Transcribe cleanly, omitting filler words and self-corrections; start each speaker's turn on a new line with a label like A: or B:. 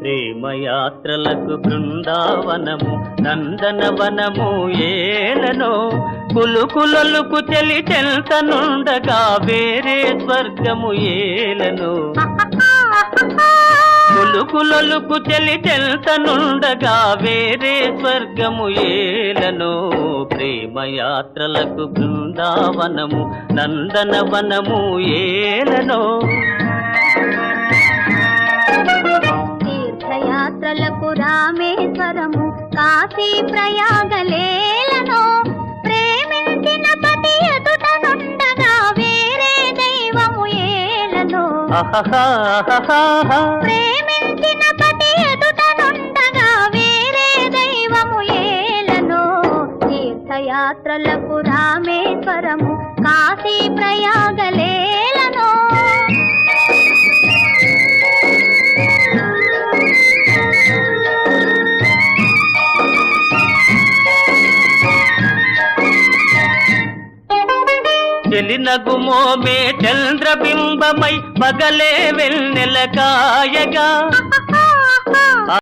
A: ప్రేమయాత్రలకు బృందావనము నందనవనము ఏలనో కులుకులొలుకు చెలి చెల్తనుండగా వేరే స్వర్గము ఏలనో కులుకులొలుకు చెలి చెల్తనుండగా వేరే స్వర్గము ఏలనో ప్రేమయాత్రలకు బృందావనము నందనవనము ఏలనో
B: తీర్థయాత్రలకు రామేశ్వరము కాశీ ప్రయాగలేలనో ప్రేమించిన పతి ఎదుటనుండగా వేరే దైవము ఏలనో ప్రేమించిన పతి ఎదుటనుండగా వేరే దైవము ఏలనో తీర్థయాత్రలకు రామేశ్వరము కాశీ ప్రయాగలేలనో చెలినగుమోమే చంద్రబింబమై పగలే వెన్నెల కాయగా